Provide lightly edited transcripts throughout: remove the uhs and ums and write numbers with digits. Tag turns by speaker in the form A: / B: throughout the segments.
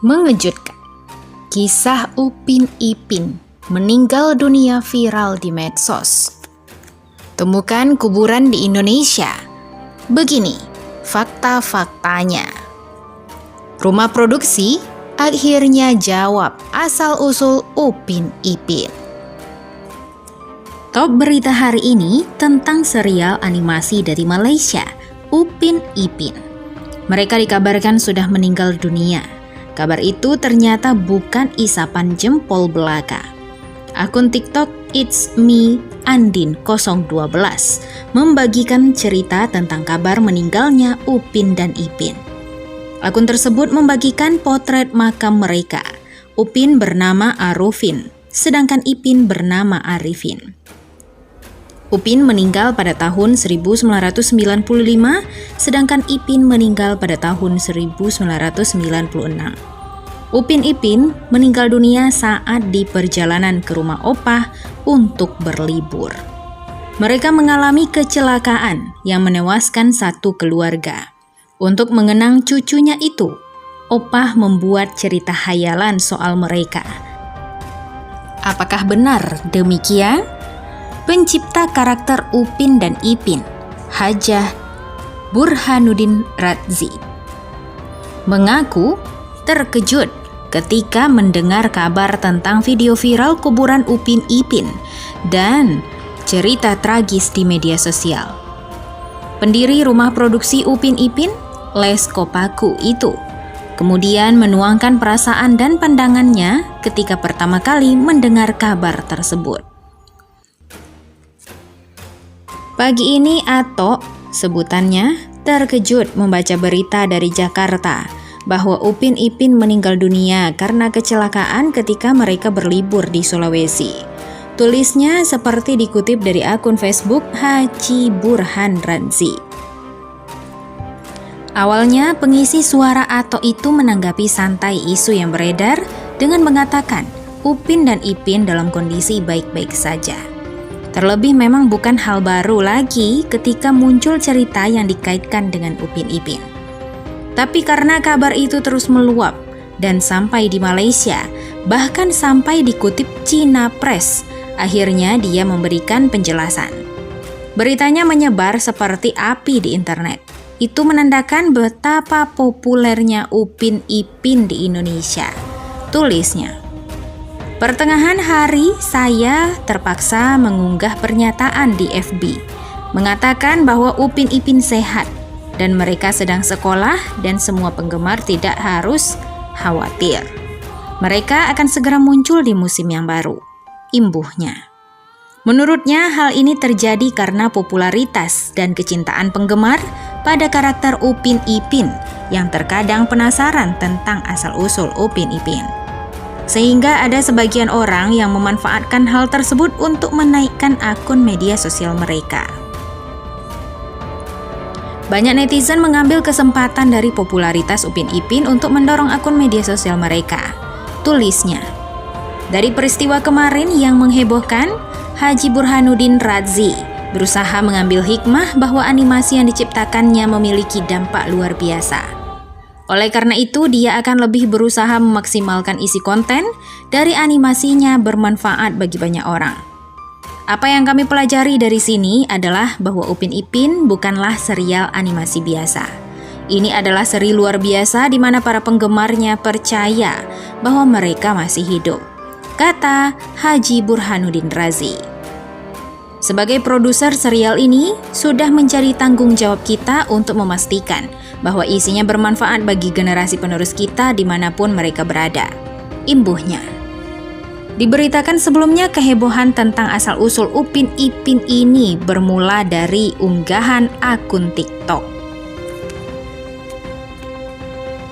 A: Mengejutkan. Kisah Upin Ipin meninggal dunia viral di medsos. Temukan kuburan di Indonesia. Begini fakta-faktanya. Rumah produksi akhirnya jawab asal-usul Upin Ipin. Top berita hari ini tentang serial animasi dari Malaysia, Upin Ipin. Mereka dikabarkan sudah meninggal dunia. Kabar itu ternyata bukan isapan jempol belaka. Akun TikTok It's Me Andin 012 membagikan cerita tentang kabar meninggalnya Upin dan Ipin. Akun tersebut membagikan potret makam mereka. Upin bernama Arufin, sedangkan Ipin bernama Arifin. Upin meninggal pada tahun 1995, sedangkan Ipin meninggal pada tahun 1996. Upin Ipin meninggal dunia saat di perjalanan ke rumah opah untuk berlibur. Mereka mengalami kecelakaan yang menewaskan satu keluarga. Untuk mengenang cucunya itu, opah membuat cerita hayalan soal mereka. Apakah benar demikian? Pencipta karakter Upin dan Ipin, Hajah Burhanuddin Radzi, mengaku terkejut ketika mendengar kabar tentang video viral kuburan Upin Ipin dan cerita tragis di media sosial. Pendiri rumah produksi Upin Ipin, Les Kopaku itu, kemudian menuangkan perasaan dan pandangannya ketika pertama kali mendengar kabar tersebut. Pagi ini Atok, sebutannya, terkejut membaca berita dari Jakarta bahwa Upin Ipin meninggal dunia karena kecelakaan ketika mereka berlibur di Sulawesi. Tulisnya seperti dikutip dari akun Facebook Haji Burhan Radzi. Awalnya pengisi suara Atok itu menanggapi santai isu yang beredar dengan mengatakan Upin dan Ipin dalam kondisi baik-baik saja. Terlebih memang bukan hal baru lagi ketika muncul cerita yang dikaitkan dengan Upin Ipin. Tapi karena kabar itu terus meluap dan sampai di Malaysia, bahkan sampai dikutip China Press, akhirnya dia memberikan penjelasan. Beritanya menyebar seperti api di internet. Itu menandakan betapa populernya Upin Ipin di Indonesia. Tulisnya, pertengahan hari saya terpaksa mengunggah pernyataan di FB, mengatakan bahwa Upin Ipin sehat dan mereka sedang sekolah dan semua penggemar tidak harus khawatir. Mereka akan segera muncul di musim yang baru, imbuhnya. Menurutnya hal ini terjadi karena popularitas dan kecintaan penggemar pada karakter Upin Ipin yang terkadang penasaran tentang asal-usul Upin Ipin. Sehingga ada sebagian orang yang memanfaatkan hal tersebut untuk menaikkan akun media sosial mereka. Banyak netizen mengambil kesempatan dari popularitas Upin Ipin untuk mendorong akun media sosial mereka. Tulisnya, dari peristiwa kemarin yang menghebohkan, Haji Burhanuddin Radzi berusaha mengambil hikmah bahwa animasi yang diciptakannya memiliki dampak luar biasa. Oleh karena itu, dia akan lebih berusaha memaksimalkan isi konten dari animasinya bermanfaat bagi banyak orang. Apa yang kami pelajari dari sini adalah bahwa Upin Ipin bukanlah serial animasi biasa. Ini adalah seri luar biasa di mana para penggemarnya percaya bahwa mereka masih hidup, kata Haji Burhanuddin Radzi. Sebagai produser serial ini, sudah menjadi tanggung jawab kita untuk memastikan bahwa isinya bermanfaat bagi generasi penerus kita dimanapun mereka berada, imbuhnya. Diberitakan sebelumnya kehebohan tentang asal-usul Upin Ipin ini bermula dari unggahan akun TikTok.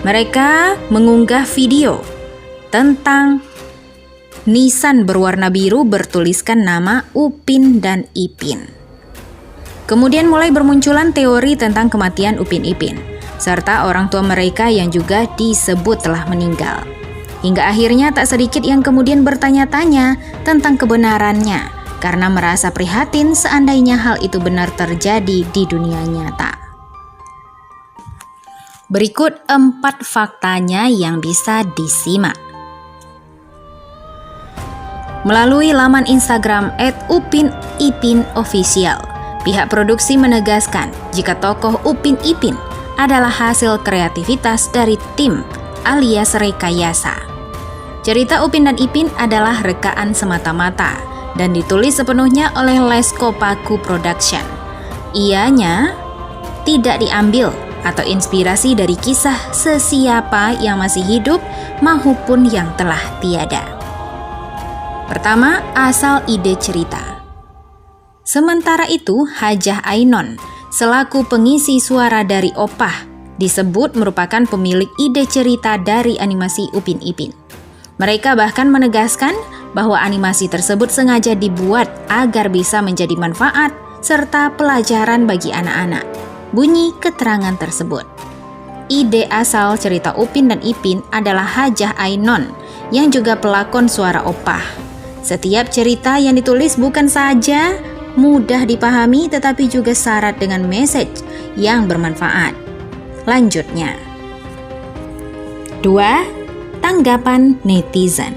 A: Mereka mengunggah video tentang nisan berwarna biru bertuliskan nama Upin dan Ipin. Kemudian mulai bermunculan teori tentang kematian Upin Ipin, serta orang tua mereka yang juga disebut telah meninggal. Hingga akhirnya tak sedikit yang kemudian bertanya-tanya tentang kebenarannya karena merasa prihatin seandainya hal itu benar terjadi di dunia nyata. Berikut 4 faktanya yang bisa disimak. Melalui laman Instagram @upinipinofficial, pihak produksi menegaskan jika tokoh Upin Ipin adalah hasil kreativitas dari tim alias rekayasa. Cerita Upin dan Ipin adalah rekaan semata-mata dan ditulis sepenuhnya oleh Lesko Paku Production. Ianya tidak diambil atau inspirasi dari kisah sesiapa yang masih hidup maupun yang telah tiada. Pertama, asal ide cerita. Sementara itu, Hajah Ainon selaku pengisi suara dari Opah disebut merupakan pemilik ide cerita dari animasi Upin Ipin. Mereka bahkan menegaskan bahwa animasi tersebut sengaja dibuat agar bisa menjadi manfaat serta pelajaran bagi anak-anak. Bunyi keterangan tersebut. Ide asal cerita Upin dan Ipin adalah Hajah Ainon yang juga pelakon suara Opah. Setiap cerita yang ditulis bukan saja mudah dipahami tetapi juga syarat dengan message yang bermanfaat. Lanjutnya. 2. Tanggapan netizen.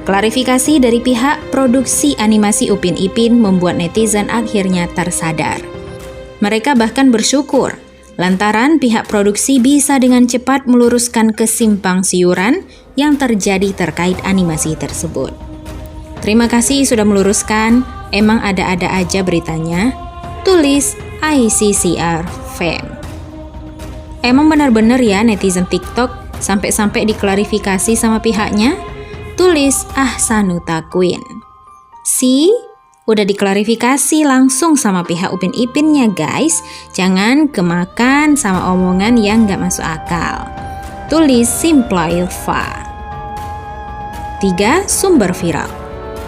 A: Klarifikasi dari pihak produksi animasi Upin Ipin membuat netizen akhirnya tersadar. Mereka bahkan bersyukur lantaran pihak produksi bisa dengan cepat meluruskan kesimpang siuran yang terjadi terkait animasi tersebut. Terima kasih sudah meluruskan, emang ada-ada aja beritanya, tulis ICCR Fame. Emang benar-benar ya netizen TikTok sampai-sampai diklarifikasi sama pihaknya, tulis Ahsanuta Queen. Udah diklarifikasi langsung sama pihak Upin Ipinnya guys, jangan kemakan sama omongan yang gak masuk akal. Tulis Simplify. 3. Sumber viral.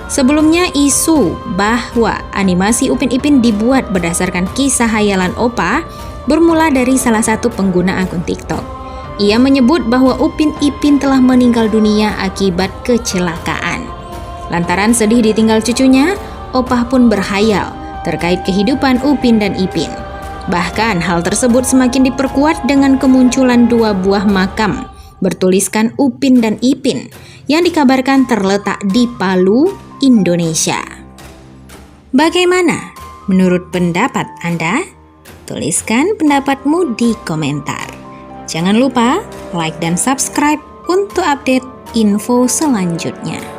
A: Sebelumnya isu bahwa animasi Upin Ipin dibuat berdasarkan kisah hayalan Opah bermula dari salah satu pengguna akun TikTok. Ia menyebut bahwa Upin Ipin telah meninggal dunia akibat kecelakaan. Lantaran sedih ditinggal cucunya, Opah pun berhayal terkait kehidupan Upin dan Ipin. Bahkan hal tersebut semakin diperkuat dengan kemunculan 2 buah makam bertuliskan Upin dan Ipin yang dikabarkan terletak di Palu, Indonesia. Bagaimana menurut pendapat Anda? Tuliskan pendapatmu di komentar. Jangan lupa like dan subscribe untuk update info selanjutnya.